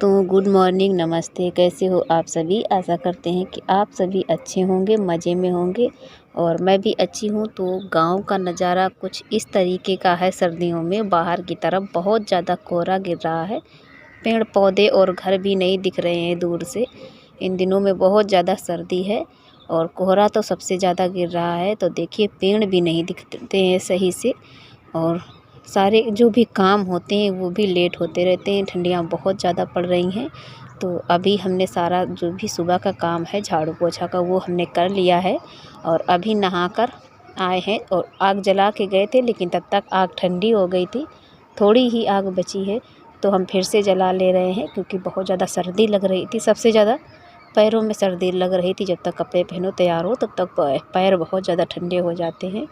तो good morning, नमस्ते। कैसे हो आप सभी? आशा करते हैं कि आप सभी अच्छे होंगे, मज़े में होंगे और मैं भी अच्छी हूँ। तो गांव का नज़ारा कुछ इस तरीके का है। सर्दियों में बाहर की तरफ बहुत ज़्यादा कोहरा गिर रहा है। पेड़ पौधे और घर भी नहीं दिख रहे हैं दूर से। इन दिनों में बहुत ज़्यादा सर्दी है और कोहरा तो सबसे ज़्यादा गिर रहा है। तो देखिए, पेड़ भी नहीं दिखते हैं सही से और सारे जो भी काम होते हैं वो भी लेट होते रहते हैं। ठंडियाँ बहुत ज़्यादा पड़ रही हैं। तो अभी हमने सारा जो भी सुबह का काम है झाड़ू पोछा का वो हमने कर लिया है और अभी नहाकर आए हैं और आग जला के गए थे, लेकिन तब तक आग ठंडी हो गई थी। थोड़ी ही आग बची है तो हम फिर से जला ले रहे हैं, क्योंकि बहुत ज़्यादा सर्दी लग रही थी। सबसे ज़्यादा पैरों में सर्दी लग रही थी। जब तक कपड़े पहनो तैयार हो तब तक पैर बहुत ज़्यादा ठंडे हो जाते हैं।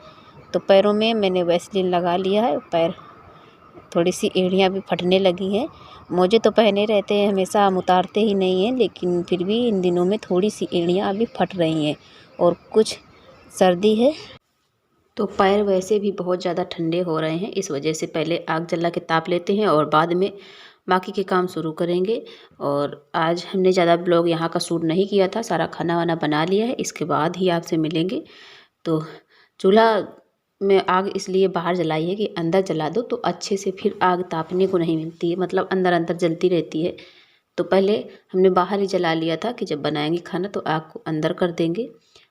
तो पैरों में मैंने वैसलीन लगा लिया है। पैर थोड़ी सी एड़ियाँ भी फटने लगी हैं। मोजे तो पहने रहते हैं हमेशा, हम उतारते ही नहीं हैं, लेकिन फिर भी इन दिनों में थोड़ी सी एड़ियाँ अभी फट रही हैं और कुछ सर्दी है तो पैर वैसे भी बहुत ज़्यादा ठंडे हो रहे हैं। इस वजह से पहले आग जला के ताप लेते हैं और बाद में बाकी के काम शुरू करेंगे। और आज हमने ज़्यादा ब्लॉग यहाँ का शूट नहीं किया था, सारा खाना वाना बना लिया है। इसके बाद ही आपसे मिलेंगे। तो चूल्हा में आग इसलिए बाहर जलाई है कि अंदर जला दो तो अच्छे से फिर आग तापने को नहीं मिलती है, मतलब अंदर अंदर जलती रहती है। तो पहले हमने बाहर ही जला लिया था कि जब बनाएंगे खाना तो आग को अंदर कर देंगे।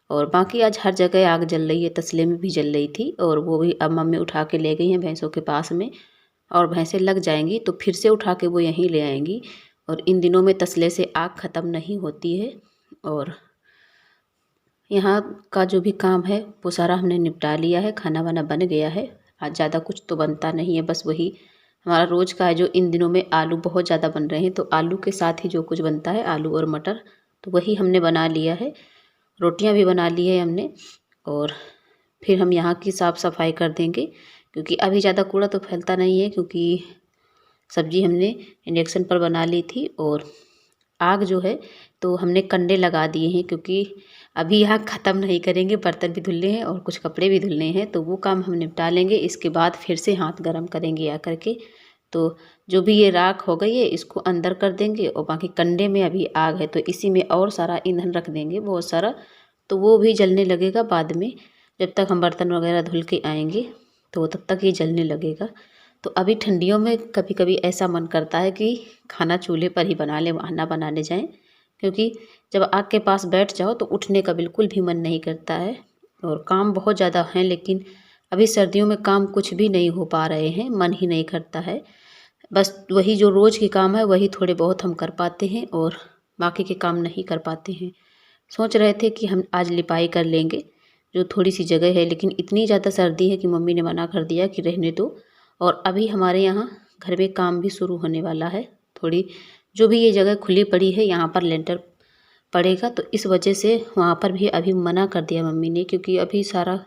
और बाकी आज हर जगह आग जल रही है, तसले में भी जल रही थी और वो भी अब मम्मी उठा के ले गई हैं भैंसों के पास में। और भैंसें लग जाएंगी तो फिर से उठा के वो यहीं ले आएंगी। और इन दिनों में तसले से आग ख़त्म नहीं होती है। और यहाँ का जो भी काम है वो सारा हमने निपटा लिया है। खाना वाना बन गया है। आज ज़्यादा कुछ तो बनता नहीं है, बस वही हमारा रोज़ का है। जो इन दिनों में आलू बहुत ज़्यादा बन रहे हैं तो आलू के साथ ही जो कुछ बनता है, आलू और मटर, तो वही हमने बना लिया है। रोटियां भी बना ली है हमने। और फिर हम यहाँ की साफ़ सफाई कर देंगे, क्योंकि अभी ज़्यादा कूड़ा तो फैलता नहीं है, क्योंकि सब्ज़ी हमने इंडक्शन पर बना ली थी। और आग जो है तो हमने कंडे लगा दिए हैं, क्योंकि अभी यहाँ ख़त्म नहीं करेंगे। बर्तन भी धुलने हैं और कुछ कपड़े भी धुलने हैं, तो वो काम हम निपटा लेंगे। इसके बाद फिर से हाथ गर्म करेंगे आकर के। तो जो भी ये राख हो गई है इसको अंदर कर देंगे और बाकी कंडे में अभी आग है तो इसी में और सारा ईंधन रख देंगे बहुत सारा, तो वो भी जलने लगेगा बाद में। जब तक हम बर्तन वगैरह धुल के आएंगे तो तब तक ये जलने लगेगा। तो अभी ठंडियों में कभी कभी ऐसा मन करता है कि खाना चूल्हे पर ही बना लें, वहाँ ना बनाने जाएं, क्योंकि जब आग के पास बैठ जाओ तो उठने का बिल्कुल भी मन नहीं करता है। और काम बहुत ज़्यादा हैं, लेकिन अभी सर्दियों में काम कुछ भी नहीं हो पा रहे हैं, मन ही नहीं करता है। बस वही जो रोज़ के काम है वही थोड़े बहुत हम कर पाते हैं और बाकी के काम नहीं कर पाते हैं। सोच रहे थे कि हम आज लिपाई कर लेंगे जो थोड़ी सी जगह है, लेकिन इतनी ज़्यादा सर्दी है कि मम्मी ने मना कर दिया कि रहने दो। और अभी हमारे यहाँ घर में काम भी शुरू होने वाला है। थोड़ी जो भी ये जगह खुली पड़ी है यहाँ पर लेंटर पड़ेगा, तो इस वजह से वहाँ पर भी अभी मना कर दिया मम्मी ने, क्योंकि अभी सारा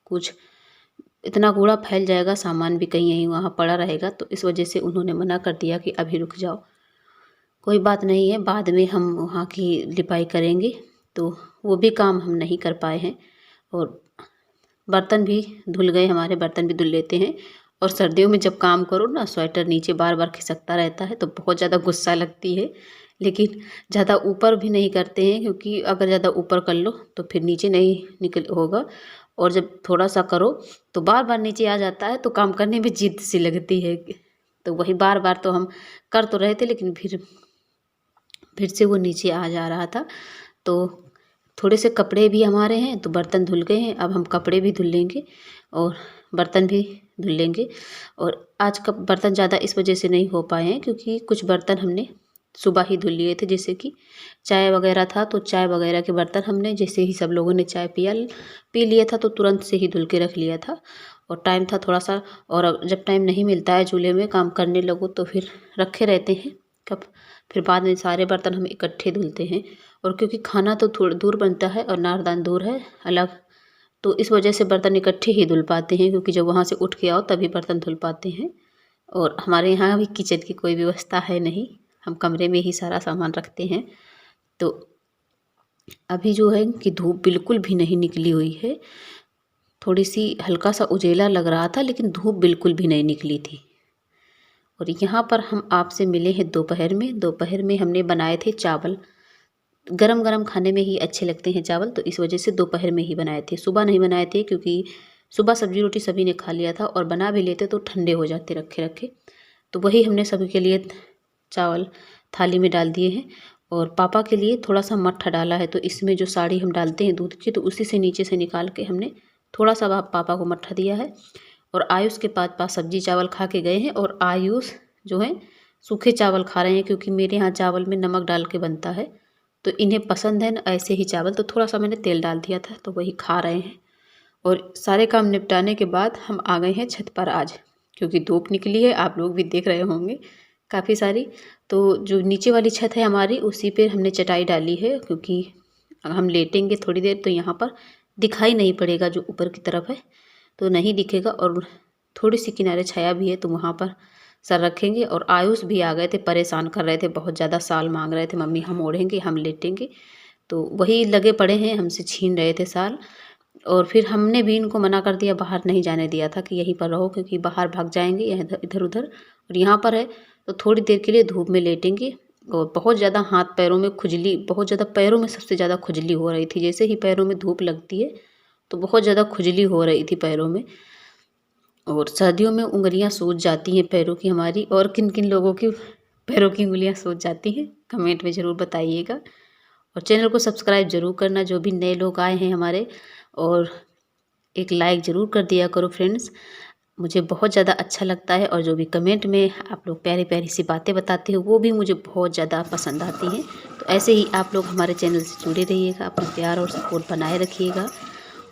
कुछ इतना कूड़ा फैल जाएगा, सामान भी कहीं यहीं वहाँ पड़ा रहेगा। तो इस वजह से उन्होंने मना कर दिया कि अभी रुक जाओ, कोई बात नहीं है, बाद में हम वहाँ की लिपाई करेंगे। तो वो भी काम हम नहीं कर पाए हैं। और बर्तन भी धुल गए, हमारे बर्तन भी धुल लेते हैं। और सर्दियों में जब काम करो ना, स्वेटर नीचे बार बार खिसकता रहता है तो बहुत ज़्यादा गुस्सा लगती है। लेकिन ज़्यादा ऊपर भी नहीं करते हैं, क्योंकि अगर ज़्यादा ऊपर कर लो तो फिर नीचे नहीं निकल होगा। और जब थोड़ा सा करो तो बार बार नीचे आ जाता है, तो काम करने में जिद सी लगती है। तो वही बार बार तो हम कर तो रहे थे, लेकिन फिर से वो नीचे आ जा रहा था। तो थोड़े से कपड़े भी हमारे हैं तो बर्तन धुल गए हैं, अब हम कपड़े भी धुल लेंगे और बर्तन भी धुल लेंगे। और आज का बर्तन ज़्यादा इस वजह से नहीं हो पाए हैं, क्योंकि कुछ बर्तन हमने सुबह ही धुल लिए थे। जैसे कि चाय वगैरह था तो चाय वगैरह के बर्तन हमने जैसे ही सब लोगों ने चाय पी लिया था तो तुरंत से ही धुल के रख लिया था। और टाइम था थोड़ा सा, और जब टाइम नहीं मिलता है चूल्हे में काम करने लगो तो फिर रखे रहते हैं कब, फिर बाद में सारे बर्तन हम इकट्ठे धुलते हैं। और क्योंकि खाना तो थोड़ा दूर बनता है और नारदान दूर है अलग, तो इस वजह से बर्तन इकट्ठे ही धुल पाते हैं, क्योंकि जब वहाँ से उठ के आओ तभी बर्तन धुल पाते हैं। और हमारे यहाँ भी किचन की कोई व्यवस्था है नहीं, हम कमरे में ही सारा सामान रखते हैं। तो अभी जो है कि धूप बिल्कुल भी नहीं निकली हुई है, थोड़ी सी हल्का सा उजेला लग रहा था, लेकिन धूप बिल्कुल भी नहीं निकली थी। और यहाँ पर हम आपसे मिले हैं दोपहर में। दोपहर में हमने बनाए थे चावल। गरम गरम खाने में ही अच्छे लगते हैं चावल, तो इस वजह से दोपहर में ही बनाए थे। सुबह नहीं बनाए थे क्योंकि सुबह सब्जी रोटी सभी ने खा लिया था, और बना भी लेते तो ठंडे हो जाते रखे रखे। तो वही हमने सभी के लिए चावल थाली में डाल दिए हैं। और पापा के लिए थोड़ा सा मट्ठा डाला है, तो इसमें जो साड़ी हम डालते हैं दूध की, तो उसी से नीचे से निकाल के हमने थोड़ा सा पापा को मट्ठा दिया है। और आयुष के पास सब्जी चावल खा के गए हैं, और आयुष जो है सूखे चावल खा रहे हैं, क्योंकि मेरे यहाँ चावल में नमक डाल के बनता है, तो इन्हें पसंद है ना ऐसे ही चावल, तो थोड़ा सा मैंने तेल डाल दिया था, तो वही खा रहे हैं। और सारे काम निपटाने के बाद हम आ गए हैं छत पर आज, क्योंकि धूप निकली है, आप लोग भी देख रहे होंगे काफ़ी सारी। तो जो नीचे वाली छत है हमारी, उसी पे हमने चटाई डाली है, क्योंकि हम लेटेंगे थोड़ी देर तो यहाँ पर दिखाई नहीं पड़ेगा, जो ऊपर की तरफ है तो नहीं दिखेगा, और थोड़ी सी किनारे छाया भी है तो वहाँ पर सर रखेंगे। और आयुष भी आ गए थे, परेशान कर रहे थे बहुत ज़्यादा, साल मांग रहे थे, मम्मी हम ओढ़ेंगे हम लेटेंगे, तो वही लगे पड़े हैं, हमसे छीन रहे थे साल। और फिर हमने भी इनको मना कर दिया, बाहर नहीं जाने दिया था कि यहीं पर रहो, क्योंकि बाहर भाग जाएंगे इधर उधर। और यहाँ पर है तो थोड़ी देर के लिए धूप में लेटेंगे। और बहुत ज़्यादा हाथ पैरों में खुजली, बहुत ज़्यादा पैरों में सबसे ज़्यादा खुजली हो रही थी। जैसे ही पैरों में धूप लगती है तो बहुत ज़्यादा खुजली हो रही थी पैरों में। और सर्दियों में उंगलियां सूज जाती हैं पैरों की हमारी। और किन किन लोगों की पैरों की उंगलियां सूज जाती हैं कमेंट में ज़रूर बताइएगा। और चैनल को सब्सक्राइब ज़रूर करना जो भी नए लोग आए हैं हमारे, और एक लाइक ज़रूर कर दिया करो फ्रेंड्स, मुझे बहुत ज़्यादा अच्छा लगता है। और जो भी कमेंट में आप लोग प्यारी प्यारी सी बातें बताते हो वो भी मुझे बहुत ज़्यादा पसंद आती हैं। तो ऐसे ही आप लोग हमारे चैनल से जुड़े रहिएगा, अपना प्यार और सपोर्ट बनाए रखिएगा।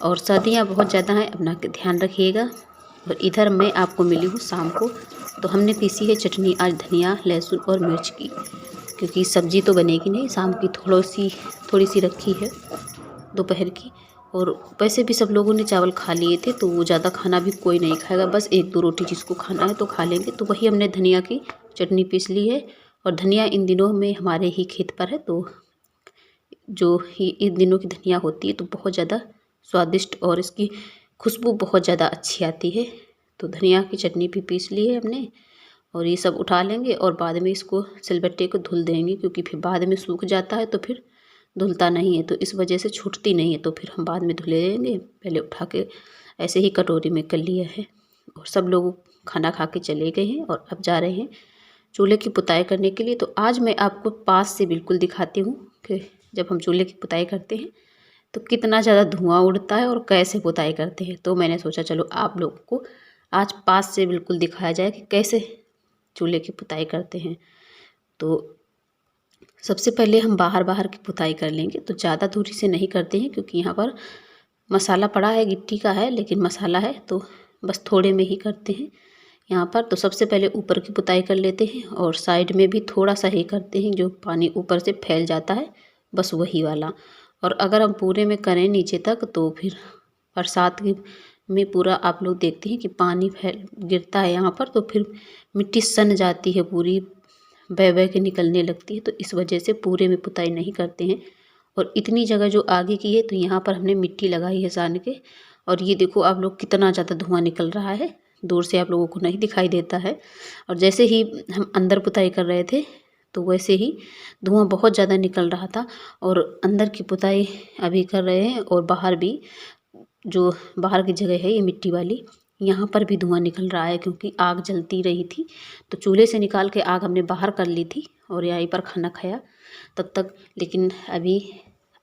और सर्दियाँ बहुत ज़्यादा हैं, अपना ध्यान रखिएगा। और इधर मैं आपको मिली हूँ शाम को, तो हमने पीसी है चटनी आज धनिया लहसुन और मिर्च की, क्योंकि सब्जी तो बनेगी नहीं, शाम की थोड़ी सी रखी है दोपहर की। और वैसे भी सब लोगों ने चावल खा लिए थे, तो वो ज़्यादा खाना भी कोई नहीं खाएगा, बस एक दो रोटी जिसको खाना है तो खा लेंगे। तो वही हमने धनिया की चटनी पीस ली है। और धनिया इन दिनों में हमारे ही खेत पर है, तो जो ही इन दिनों की धनिया होती है तो बहुत ज़्यादा स्वादिष्ट और इसकी खुशबू बहुत ज़्यादा अच्छी आती है। तो धनिया की चटनी भी पीस ली है हमने, और ये सब उठा लेंगे और बाद में इसको सिलबट्टे को धुल देंगे, क्योंकि फिर बाद में सूख जाता है तो फिर धुलता नहीं है, तो इस वजह से छूटती नहीं है, तो फिर हम बाद में धुले लेंगे। पहले उठा के ऐसे ही कटोरी में कर लिया है। और सब लोग खाना खा के चले गए हैं, और अब जा रहे हैं चूल्हे की पुताई करने के लिए। तो आज मैं आपको पास से बिल्कुल दिखाती हूँ कि जब हम चूल्हे की पुताई करते हैं तो कितना ज़्यादा धुआं उड़ता है और कैसे पुताई करते हैं। तो मैंने सोचा चलो आप लोगों को आज पास से बिल्कुल दिखाया जाए कि कैसे चूल्हे की पुताई करते हैं। तो सबसे पहले हम बाहर की पुताई कर लेंगे, तो ज़्यादा दूरी से नहीं करते हैं, क्योंकि यहाँ पर मसाला पड़ा है, गिट्टी का है लेकिन मसाला है, तो बस थोड़े में ही करते हैं यहाँ पर। तो सबसे पहले ऊपर की पुताई कर लेते हैं, और साइड में भी थोड़ा सा ही करते हैं, जो पानी ऊपर से फैल जाता है बस वही वाला। और अगर हम पूरे में करें नीचे तक तो फिर बरसात में पूरा आप लोग देखते हैं कि पानी फैल गिरता है यहाँ पर, तो फिर मिट्टी सन जाती है पूरी, बह बह के निकलने लगती है। तो इस वजह से पूरे में पुताई नहीं करते हैं। और इतनी जगह जो आगे की है तो यहाँ पर हमने मिट्टी लगाई है सान के। और ये देखो आप लोग कितना ज़्यादा धुआं निकल रहा है, दूर से आप लोगों को नहीं दिखाई देता है। और जैसे ही हम अंदर पुताई कर रहे थे तो वैसे ही धुआं बहुत ज़्यादा निकल रहा था। और अंदर की पुताई अभी कर रहे हैं, और बाहर भी जो बाहर की जगह है ये मिट्टी वाली, यहाँ पर भी धुआं निकल रहा है, क्योंकि आग जलती रही थी। तो चूल्हे से निकाल के आग हमने बाहर कर ली थी और यहीं पर खाना खाया तब तक। लेकिन अभी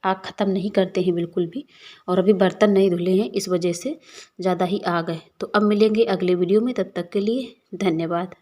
आग ख़त्म नहीं करते हैं बिल्कुल भी, और अभी बर्तन नहीं धुले हैं, इस वजह से ज़्यादा ही आग है। तो अब मिलेंगे अगले वीडियो में, तब तक के लिए धन्यवाद।